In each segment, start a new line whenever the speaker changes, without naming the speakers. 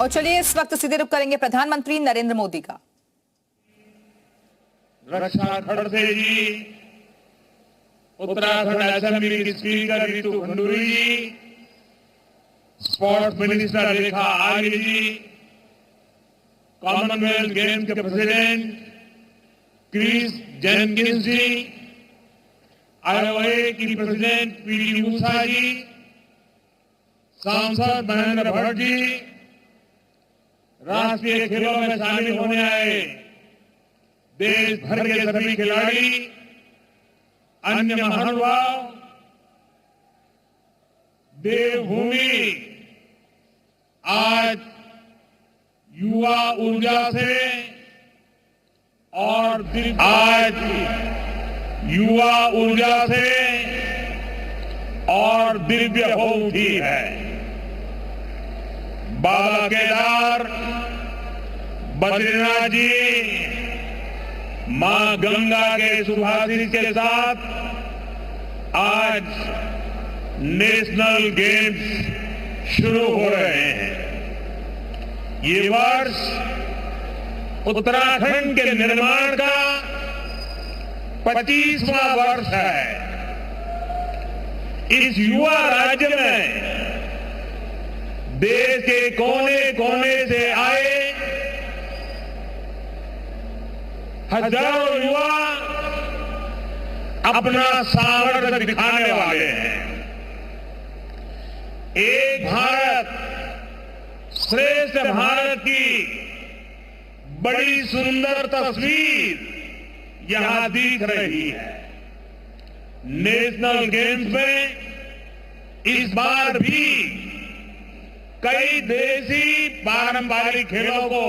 और चलिए इस वक्त सीधे रुख करेंगे प्रधानमंत्री नरेंद्र मोदी का।
रक्षा खड़से जी, उत्तराखंड असेंबली की स्पीकर रितु खंडूरी जी, स्पोर्ट्स मिनिस्टर रेखा आर्य जी, कॉमनवेल्थ गेम्स के प्रेसिडेंट क्रिस जेनकिंस जी, आईओए की प्रेसिडेंट पीटी ऊषा जी, सांसद महेंद्र भट्ट जी, राष्ट्रीय खेलों में शामिल होने आए देश भर के सभी खिलाड़ी, अन्य महानुभाव, देवभूमि आज युवा ऊर्जा से और दिव्य हो उठी है। बाबा केदार, बद्रीनाथ जी, मां गंगा के सुभाषित के साथ आज नेशनल गेम्स शुरू हो रहे हैं। ये वर्ष उत्तराखंड के निर्माण का 25वां वर्ष है। इस युवा राज्य में देश के कोने कोने से आए हजारों युवा अपना सामर्थ्य दिखाने वाले हैं। एक भारत श्रेष्ठ भारत की बड़ी सुंदर तस्वीर यहां दिख रही है। नेशनल गेम्स में इस बार भी कई देसी पारंपरिक खेलों को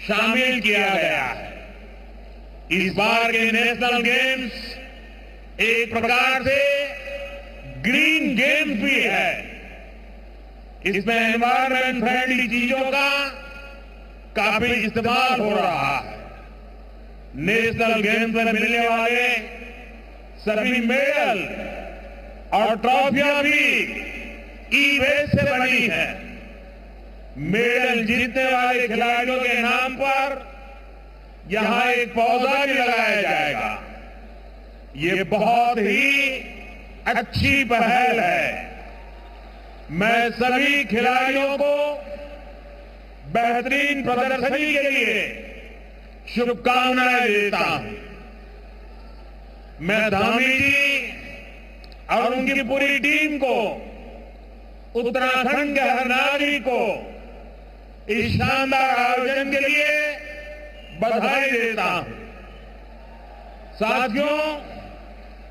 शामिल किया गया है। इस बार के नेशनल गेम्स एक प्रकार से ग्रीन गेम्स भी है। इसमें एनवायरमेंट फ्रेंडली चीजों का काफी इस्तेमाल हो रहा है। नेशनल गेम्स में मिलने वाले सभी मेडल और ट्रॉफियां भी ई वेस्ट से बनी है। मेडल जीतने वाले खिलाड़ियों के नाम पर यहां एक पौधा भी लगाया जाएगा। ये बहुत ही अच्छी पहल है। मैं सभी खिलाड़ियों को बेहतरीन प्रदर्शनी के लिए शुभकामनाएं देता हूं। मैं धामी जी और उनकी पूरी टीम को, उत्तराखंड के हर नागरिक को इस शानदार आयोजन के लिए बधाई देता हूं। साथियों,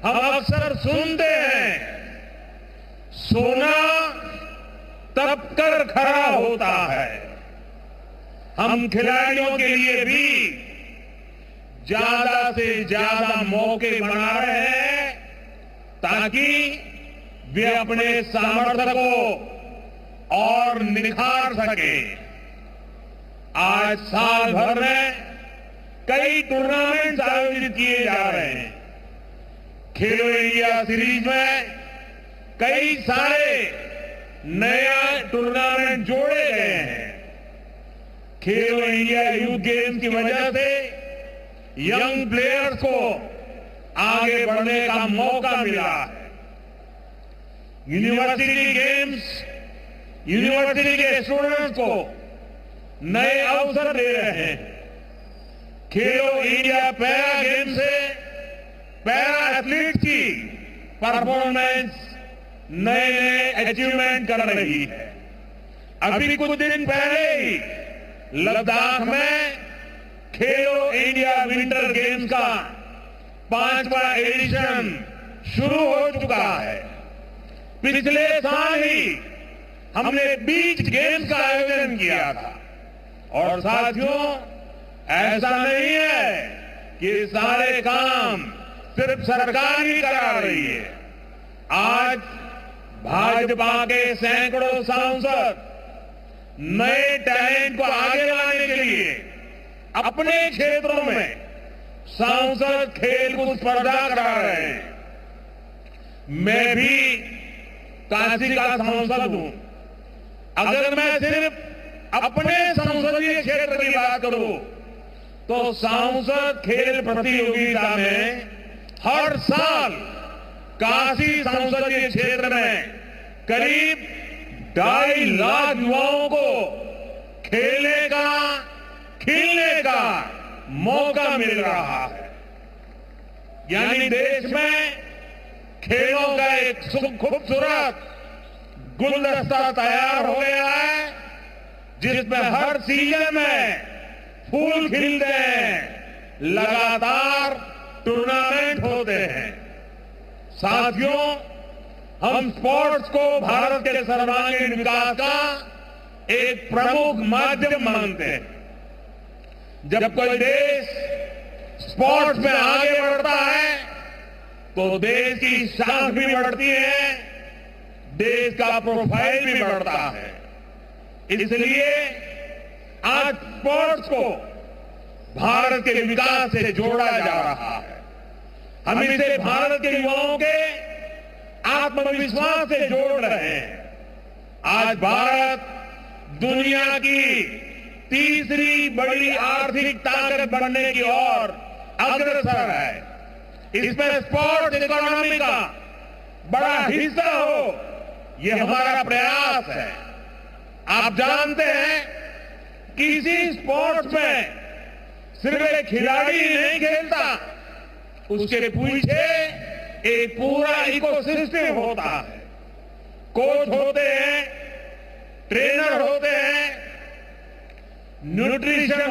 हम अक्सर सुनते हैं, सोना तप कर खरा होता है। हम खिलाड़ियों के लिए भी ज्यादा से ज्यादा मौके बना रहे हैं ताकि वे अपने सामर्थ्य को और निखार सके। आज साल भर में कई टूर्नामेंट आयोजित किए जा रहे हैं। खेलो इंडिया सीरीज में कई सारे नया टूर्नामेंट जोड़े गए हैं। खेलो इंडिया यूथ गेम्स की वजह से यंग प्लेयर्स को आगे बढ़ने का मौका मिला है। यूनिवर्सिटी गेम्स यूनिवर्सिटी के स्टूडेंट्स को नए अवसर दे रहे हैं। खेलो इंडिया पैरा गेम से पैरा एथलीट की परफॉर्मेंस नए नए अचीवमेंट कर रही है। अभी कुछ दिन पहले ही लद्दाख में खेलो इंडिया विंटर गेम्स का 5वां एडिशन शुरू हो चुका है। पिछले साल ही हमने बीच गेम्स का आयोजन किया था। और साथियों, ऐसा नहीं है कि सारे काम सिर्फ सरकार ही करा रही है। आज भाजपा के सैकड़ों सांसद नए टैलेंट को आगे लाने के लिए अपने क्षेत्रों में सांसद खेलकूद स्पर्धा करा रहे हैं। मैं भी काशी का सांसद हूं। अगर मैं सिर्फ अपने संसदीय क्षेत्र की बात करूं तो सांसद खेल प्रतियोगिता में हर साल काशी संसदीय क्षेत्र में करीब 2.5 लाख युवाओं को खेलने का मौका मिल रहा है। यानी देश में खेलों का एक खूबसूरत गुलदस्ता तैयार हो गया है, जिसमें हर सीजन में फूल खिलते हैं, लगातार टूर्नामेंट होते हैं। साथियों, हम स्पोर्ट्स को भारत के सर्वांगीण विकास का एक प्रमुख माध्यम मानते हैं। जब कोई देश स्पोर्ट्स में आगे बढ़ता है तो देश की शाख भी बढ़ती है, देश का प्रोफाइल भी बढ़ता है। इसलिए आज स्पोर्ट्स को भारत के विकास से जोड़ा जा रहा है। हम इसे भारत के युवाओं के आत्मविश्वास से जोड़ रहे हैं। आज भारत दुनिया की तीसरी बड़ी आर्थिक ताकत बनने की ओर अग्रसर है। इसमें स्पोर्ट्स इकोनॉमी का बड़ा हिस्सा हो, यह हमारा प्रयास है। आप जानते हैं, किसी स्पोर्ट्स में सिर्फ एक खिलाड़ी नहीं खेलता, उसके पीछे एक पूरा इकोसिस्टम होता है। कोच होते हैं, ट्रेनर होते हैं, न्यूट्रिशन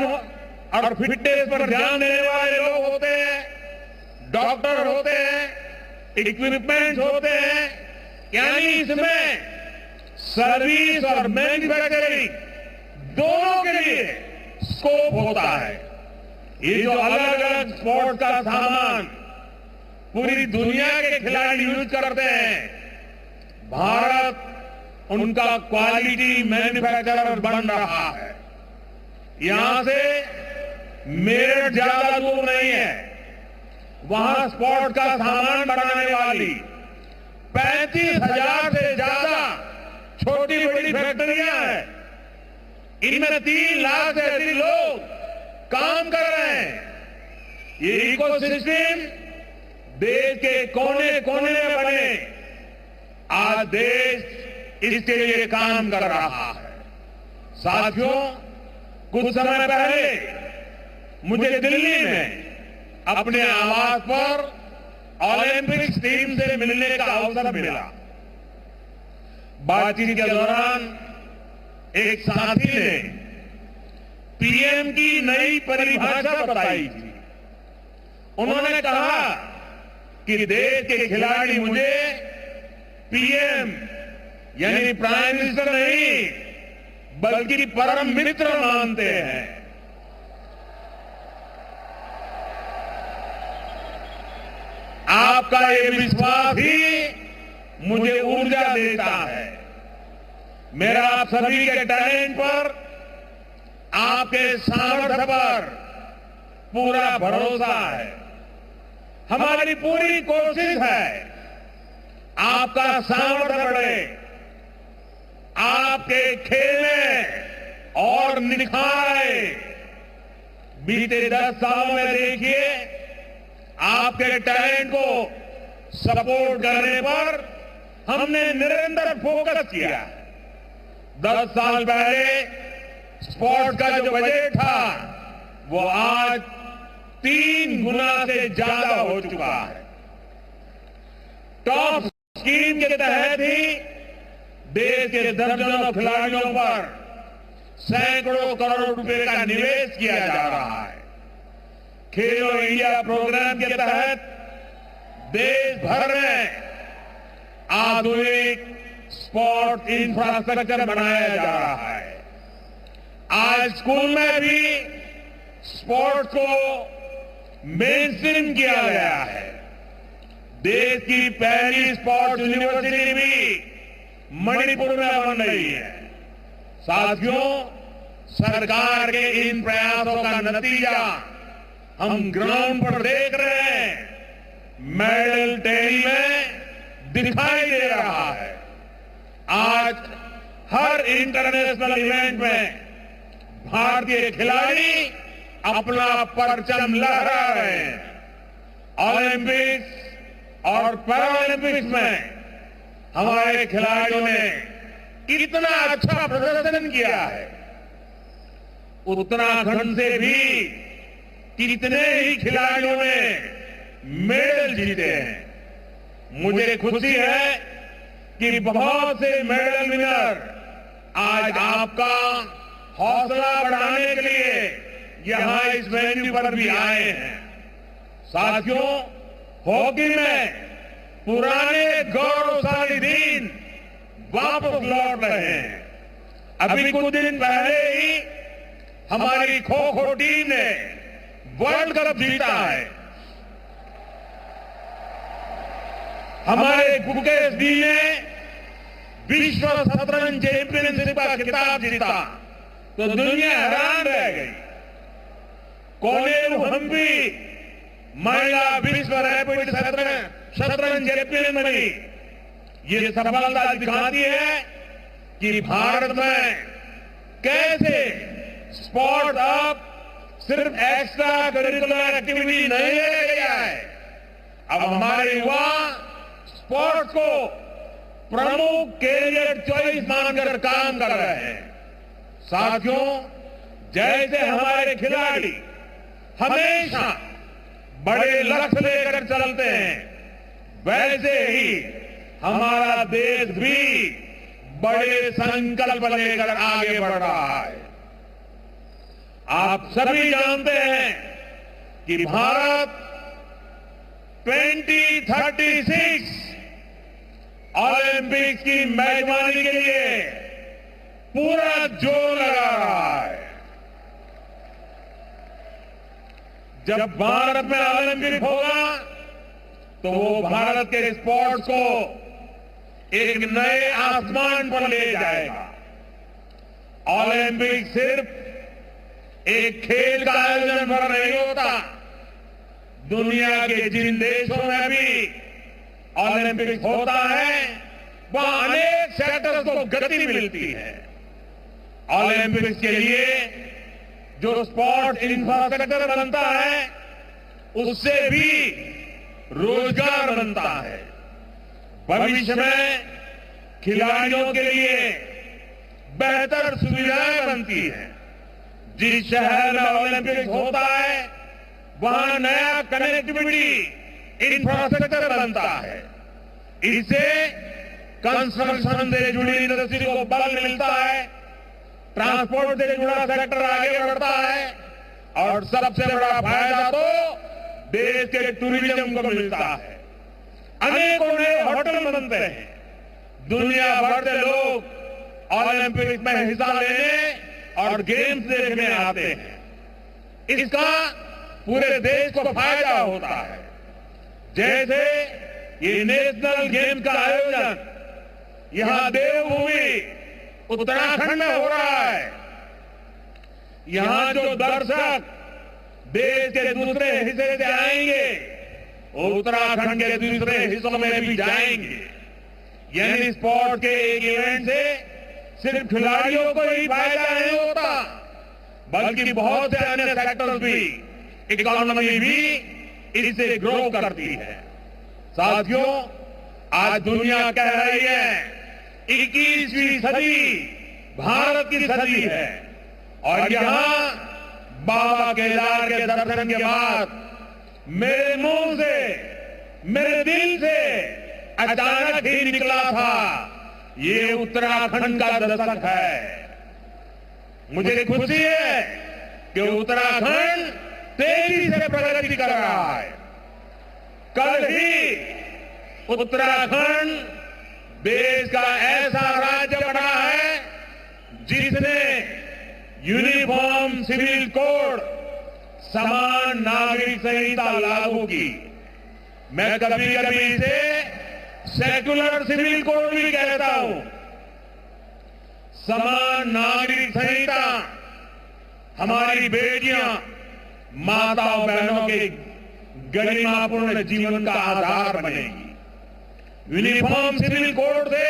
और फिटनेस पर ध्यान देने वाले लोग होते हैं, डॉक्टर होते हैं, इक्विपमेंट होते हैं। यानी इसमें सर्विस और मैन्युफैक्चरिंग दोनों के लिए स्कोप होता है। ये जो अलग अलग स्पोर्ट्स का सामान पूरी दुनिया के खिलाड़ी यूज करते हैं, भारत उनका क्वालिटी मैन्युफैक्चरर बन रहा है। यहां से मेरठ ज्यादा दूर नहीं है, वहां स्पोर्ट्स का सामान बनाने वाली 35,000 से ज्यादा छोटी बड़ी फैक्ट्रियां हैं। इनमें 3 लाख से अधिक लोग काम कर रहे हैं। ये इकोसिस्टम देश के कोने कोने में बने, आज देश इसके लिए काम कर रहा है। साथियों, कुछ समय पहले मुझे दिल्ली में अपने आवास पर ओलंपिक्स टीम से मिलने का अवसर मिला। बातचीत के दौरान एक साथी ने पीएम की नई परिभाषा बताई थी। उन्होंने कहा कि देश के खिलाड़ी मुझे पीएम यानी प्राइम मिनिस्टर नहीं बल्कि परम मित्र मानते हैं। आपका ये विश्वास ही मुझे ऊर्जा देता है। मेरा आप सभी के टैलेंट पर, आपके सामर्थ्य पर पूरा भरोसा है। हमारी पूरी कोशिश है आपका सामर्थ्य बढ़े, आपके खेलने और निखार आए। बीते 10 सालों में देखिए, आपके टैलेंट को सपोर्ट करने पर हमने निरंतर फोकस किया। 10 साल पहले स्पोर्ट्स का जो बजट था वो आज 3 गुना से ज्यादा हो चुका है। टॉप स्कीम के तहत ही देश के दर्जनों खिलाड़ियों पर सैकड़ों करोड़ रुपए का निवेश किया जा रहा है। खेलो इंडिया प्रोग्राम के तहत देश भर में आधुनिक स्पोर्ट्स इंफ्रास्ट्रक्चर बनाया जा रहा है। आज स्कूल में भी स्पोर्ट्स को मेनस्ट्रीम किया गया है। देश की पहली स्पोर्ट्स यूनिवर्सिटी भी मणिपुर में बन रही है। साथियों, सरकार के इन प्रयासों का नतीजा हम ग्राउंड पर देख रहे हैं, मेडल टेल में दिखाई दे रहा है। आज हर इंटरनेशनल इवेंट में भारतीय खिलाड़ी अपना परचम लहरा रहे हैं। ओलंपिक्स और पैरालंपिक्स में हमारे खिलाड़ियों ने इतना अच्छा प्रदर्शन किया है। उत्तराखंड से भी कितने ही खिलाड़ियों ने मेडल जीते हैं। मुझे खुशी है कि बहुत से मेडल विनर आज आपका हौसला बढ़ाने के लिए यहां इस वेन्यू पर भी आए हैं। साथियों, हॉकी में पुराने गौरवशाली दिन वापस लौट रहे हैं। अभी कुछ दिन पहले ही हमारी खो खो टीम ने वर्ल्ड कप जीता है। हमारे गुकेश जी ने विश्व शतरंज चैंपियनशिप का खिताब जीता तो दुनिया हैरान रह गई। कोनेरू हम्पी महिला विश्व रैपिड शतरंज चैंपियन बनी। ये सफलता दिखाती है कि भारत में कैसे स्पोर्ट अब सिर्फ एक्स्ट्रा करिकुलर एक्टिविटी नहीं रह गया है। अब हमारे युवा स्पोर्ट्स को प्रमुख कैरियर चॉइस मानकर काम कर रहे हैं। साथियों, जैसे हमारे खिलाड़ी हमेशा बड़े लक्ष्य लेकर चलते हैं, वैसे ही हमारा देश भी बड़े संकल्प लेकर आगे बढ़ रहा है। आप सभी जानते हैं कि भारत 2036 ओलंपिक्स की मेजबानी के लिए पूरा जोर लगा रहा है। जब भारत में ओलंपिक होगा तो वो भारत के स्पोर्ट्स को एक नए आसमान पर ले जाएगा। ओलंपिक सिर्फ एक खेल का आयोजन पर नहीं होता। दुनिया के जिन देशों में भी ओलंपिक होता है वहां अनेक सेक्टर्स को गति मिलती है। ओलंपिक्स के लिए जो स्पोर्ट्स इंफ्रास्ट्रक्चर बनता है उससे भी रोजगार बनता है। भविष्य में खिलाड़ियों के लिए बेहतर सुविधाएं बनती हैं। जिस शहर में ओलंपिक्स होता है वहां नया कनेक्टिविटी इंफ्रास्ट्रक्चर बनता है। इससे कंस्ट्रक्शन से जुड़ी इंडस्ट्री को बल मिलता है, ट्रांसपोर्ट से जुड़ा सेक्टर आगे बढ़ता है और सबसे बड़ा फायदा तो देश के टूरिज्म को मिलता है। अनेकों नए होटल बनते हैं। दुनिया भर से लोग ओलंपिक में हिस्सा लेने और गेम्स देखने आते हैं। इसका पूरे देश को फायदा होता है। जैसे ये नेशनल गेम का आयोजन यहां देवभूमि उत्तराखंड में हो रहा है। यहां जो दर्शक देश के दूसरे हिस्से से आएंगे वो उत्तराखंड के दूसरे हिस्सों में भी जाएंगे। यानी स्पोर्ट के एक इवेंट से सिर्फ खिलाड़ियों को ही फायदा नहीं होता बल्कि बहुत से अन्य सेक्टर्स भी, इकोनॉमी भी इससे ग्रो करती है। साथियों, आज दुनिया कह रही है 21वीं सदी भारत की सदी है और यहां बाबा केदार के दर्शन के बाद मेरे मुंह से, मेरे दिल से अचानक ही निकला था ये उत्तराखंड का दशक है। मुझे खुशी है कि उत्तराखंड तेजी से प्रगति कर रहा है। कल ही उत्तराखंड देश का ऐसा राज्य बना है जिसने यूनिफॉर्म सिविल कोड, समान नागरिक संहिता लागू की। मैं कभी कभी इसे सेक्युलर सिविल कोड भी कहता हूं। समान नागरिक संहिता हमारी बेटियां, माताओं बहनों के गरिमापूर्ण जीवन का आधार बनेगी। यूनिफॉर्म सिविल कोड से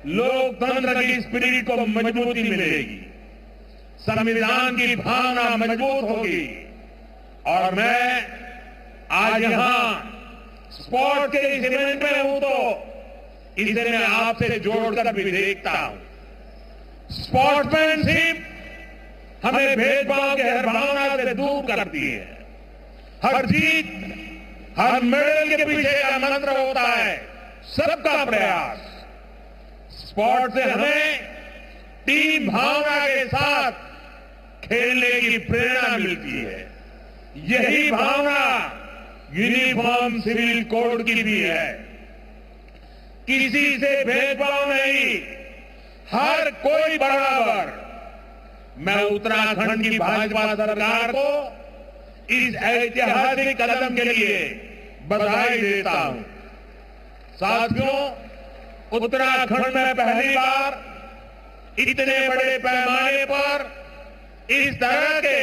लोकतंत्र की स्पिरिट को मजबूती मिलेगी। संविधान की भावना मजबूत होगी। और मैं आज यहां स्पोर्ट के इस इवेंट में हूं तो इसे मैं आपसे जोड़कर भी देखता हूं। स्पोर्ट्समैनशिप हमें भेदभाव की हर भावना से दूर करती है। हर जीत, हर मेडल के पीछे का मंत्र होता है सबका प्रयास। स्पोर्ट से हमें टीम भावना के साथ खेलने की प्रेरणा मिलती है। यही भावना यूनिफॉर्म सिविल कोड की भी है। किसी से भेदभाव नहीं, हर कोई बराबर। मैं उत्तराखंड की भाजपा सरकार को इस ऐतिहासिक कदम के लिए बधाई देता हूं। साथियों, उत्तराखंड में पहली बार इतने बड़े पैमाने पर इस तरह के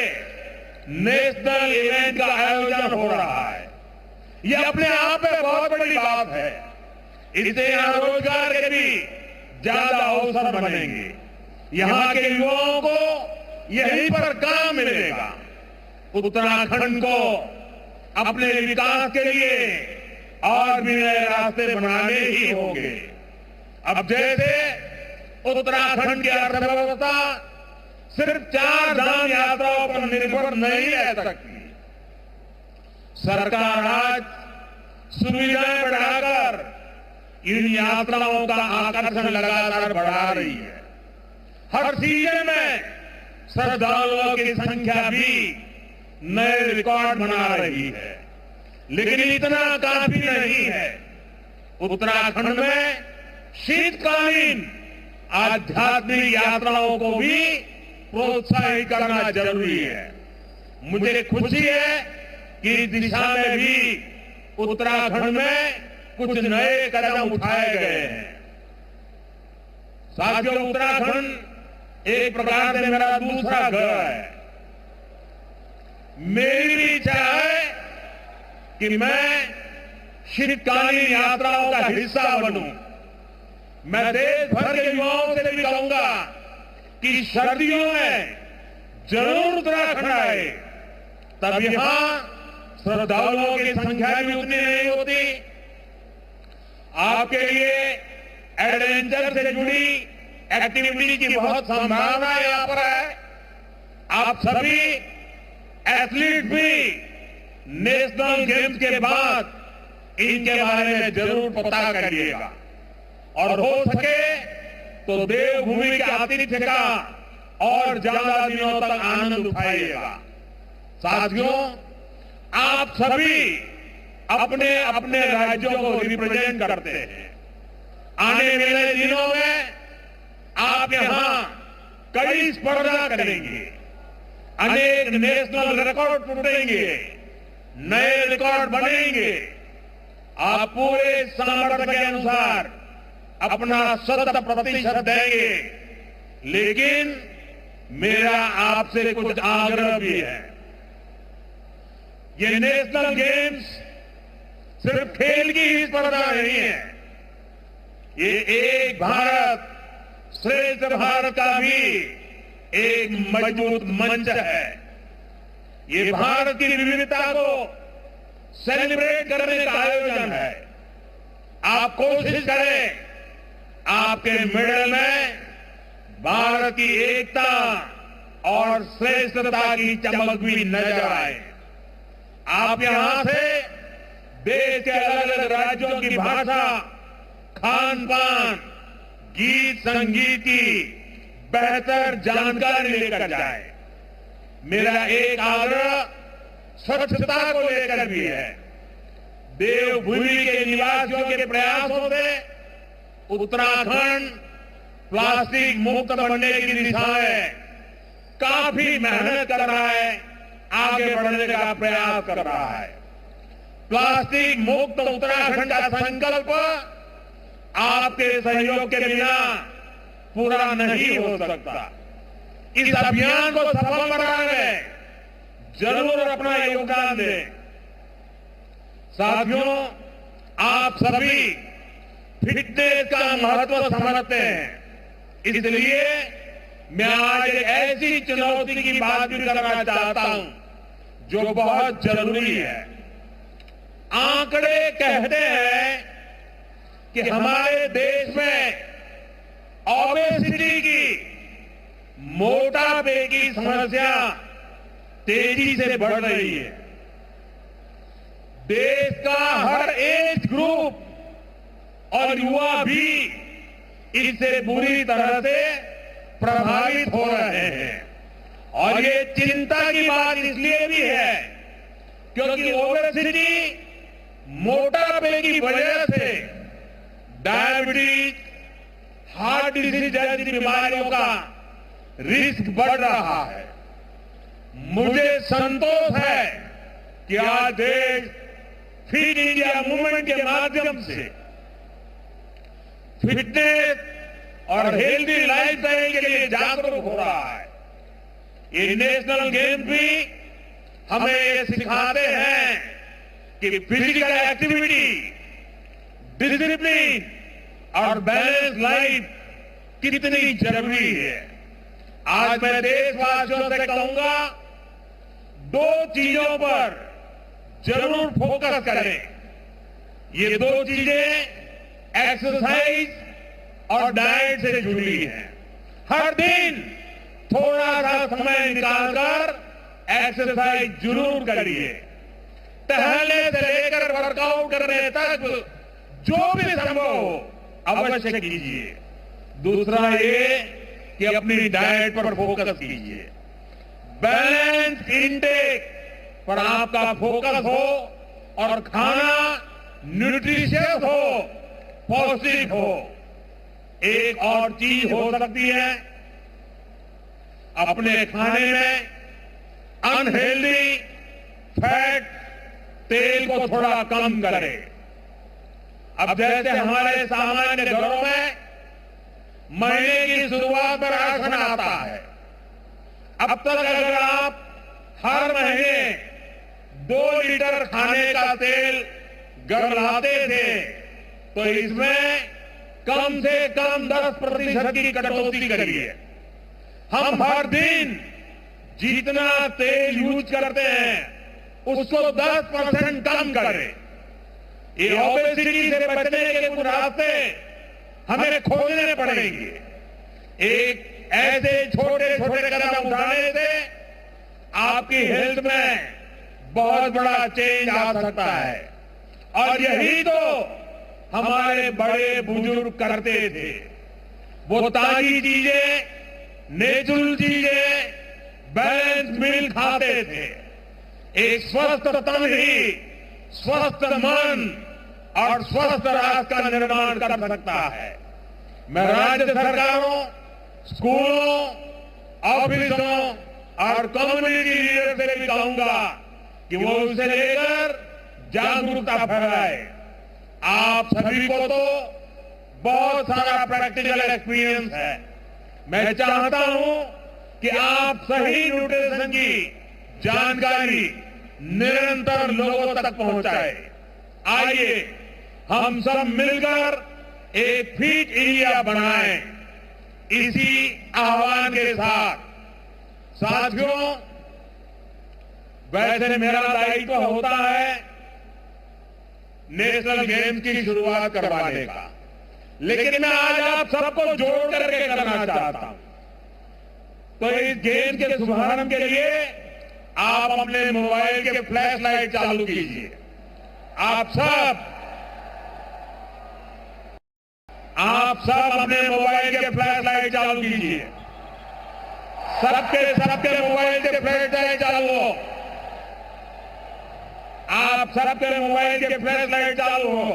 नेशनल इवेंट का आयोजन हो रहा है। यह अपने आप में बहुत बड़ी बात है। इससे यहां रोजगार के भी ज्यादा अवसर बनेंगे। यहां के युवाओं को यहीं पर काम मिलेगा। उत्तराखंड को अपने विकास के लिए और भी नए रास्ते बनाने ही होंगे। अब जैसे उत्तराखंड की अर्थव्यवस्था सिर्फ 4 धाम यात्राओं पर निर्भर नहीं रह सकती। सरकार आज सुविधाएं बढ़ाकर इन यात्राओं का आकर्षण लगातार बढ़ा रही है। हर सीजन में श्रद्धालुओं की संख्या भी नए रिकॉर्ड बना रही है। लेकिन इतना काफी नहीं है। उत्तराखंड में शीतकालीन आध्यात्मिक यात्राओं को भी प्रोत्साहित करना जरूरी है। मुझे खुशी है कि इस दिशा में भी उत्तराखंड में कुछ नए कदम उठाए गए हैं। साथियों, उत्तराखंड एक प्रकार से मेरा दूसरा घर है। मेरी भी इच्छा है कि मैं शीतकालीन यात्राओं का हिस्सा बनूं। मैं देश भर के युवाओं से भी कहूंगा कि सर्दियों में जरूर उत्तराखंड आए। तब यहां श्रद्धालुओं की संख्या भी उतनी नहीं होती। आपके लिए एडवेंचर से जुड़ी एक्टिविटी की बहुत संभावना यहां पर है। आप सभी एथलीट भी नेशनल गेम्स के बाद इनके बारे में जरूर पता करिएगा और हो सके तो देवभूमि के आतिथ्य का और ज्यादा दिनों तक आनंद उठाइएगा। साथियों, आप सभी अपने अपने राज्यों को रिप्रेजेंट करते हैं। आने वाले दिनों में आप यहां कई स्पर्धा करेंगे, अनेक नेशनल रिकॉर्ड टूटेंगे, नए रिकॉर्ड बनेंगे। आप पूरे सामर्थ्य के अनुसार अपना 100% देंगे। लेकिन मेरा आपसे कुछ आग्रह भी है। ये नेशनल गेम्स सिर्फ खेल की ही स्पर्धा नहीं है। ये एक भारत श्रेष्ठ भारत का भी एक मजबूत मंच है। ये भारत की विविधता को सेलिब्रेट करने का आयोजन है। आप कोशिश करें आपके मेडल में भारत की एकता और श्रेष्ठता की चमक भी नजर आए। आप यहां से देश के अलग अलग राज्यों की भाषा, खान पान, गीत संगीत की बेहतर जानकारी लेकर जाए। मेरा एक आग्रह स्वच्छता को लेकर भी है। देवभूमि के निवासियों के प्रयासों से उत्तराखंड प्लास्टिक मुक्त बनने की दिशा में काफी मेहनत कर रहा है, आगे बढ़ने का प्रयास कर रहा है। प्लास्टिक मुक्त उत्तराखंड का संकल्प आपके सहयोग के बिना पूरा नहीं हो सकता। इस अभियान को सफल बनाने में जरूर अपना योगदान दें। साथियों, आप सभी फिटनेस का महत्व समझते हैं, इसलिए मैं आज एक ऐसी चुनौती की बात भी करना चाहता हूं जो बहुत जरूरी है। आंकड़े कहते हैं कि हमारे देश में ओबेसिटी की, मोटापे की समस्या तेजी से बढ़ रही है। देश का हर एज ग्रुप और युवा भी इससे बुरी तरह से प्रभावित हो रहे हैं। और ये चिंता की बात इसलिए भी है क्योंकि ओबेसिटी, मोटापे की वजह से डायबिटीज, हार्ट डिजीज जैसी बीमारियों का रिस्क बढ़ रहा है। मुझे संतोष है कि आज देश फिट इंडिया मूवमेंट के माध्यम से फिटनेस और हेल्दी लाइफस्टाइल के लिए जागरूक हो रहा है। ये नेशनल गेम भी हमें ये सिखाते हैं कि फिजिकल एक्टिविटी, डिसिप्लिन और बैलेंस लाइफ कितनी जरूरी है। आज मैं देशवासियों से कहूंगा, दो चीजों पर जरूर फोकस करें। ये दो चीजें एक्सरसाइज और डाइट से जुड़ी हैं। हर दिन थोड़ा सा समय निकालकर एक्सरसाइज जरूर करिए। टहलने से लेकर वर्कआउट करने तक जो भी संभव हो अवश्य कीजिए। दूसरा ये कि अपनी डाइट पर फोकस कीजिए। बैलेंस इंटेक पर आपका फोकस हो और खाना न्यूट्रिशियस हो, पौष्टिक हो। एक और चीज हो सकती है, अपने खाने में अनहेल्दी फैट, तेल को थोड़ा कम करें। अब जैसे हमारे सामान्य घरों में महीने की शुरुआत में राशन आता है, अब तक अगर आप हर महीने 2 लीटर खाने का तेल घर लाते थे तो इसमें कम से कम 10% की कटौती करिए। हम हर दिन जितना तेल यूज करते हैं उसको 10% कम करें। ये ओबेसिटी से बचने के कुछ रास्ते हमें खोजने पड़ेंगे। एक ऐसे छोटे छोटे कदम उठाने से आपकी हेल्थ में बहुत बड़ा चेंज आ सकता है। और यही तो हमारे बड़े बुजुर्ग करते थे। वो ताजी चीजें, नेचुरल चीजें, बैलेंस मील खाते थे। एक स्वस्थ तन ही स्वस्थ मन और स्वस्थ राष्ट्र का निर्माण कर सकता है। मैं राज्य सरकारों, स्कूलों, ऑफिसों और कम्युनिटी लीडर से भी कहूंगा कि वो उसे लेकर जागरूकता फैलाए। आप सभी को तो बहुत सारा प्रैक्टिकल एक्सपीरियंस है। मैं चाहता हूं कि आप सही न्यूट्रिशन की जानकारी निरंतर लोगों तक पहुंचाए। आइए हम सब मिलकर एक फिट इंडिया बनाएं। इसी आह्वान के साथ साथियों, वैसे मेरा दायित्व होता है नेशनल गेम्स की शुरुआत करवाने का, लेकिन मैं आज आप सबको जोड़ करके करना चाहता हूं। तो इस गेम के शुभारंभ के लिए आप अपने मोबाइल के फ्लैश लाइट चालू कीजिए। आप सब अपने मोबाइल के फ्लैश लाइट चालू कीजिए। सबके मोबाइल के फ्लैश लाइट चालू हो। आप सबके मोबाइल के फ्लैश लाइट चालू हो।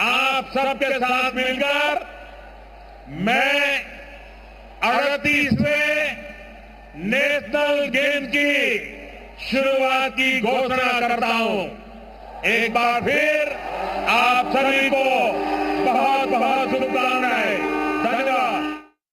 आप सबके साथ मिलकर मैं 38वें नेशनल गेम की शुरुआत की घोषणा करता हूं। एक बार फिर आप सभी को बहुत बहुत शुभकामनाएं।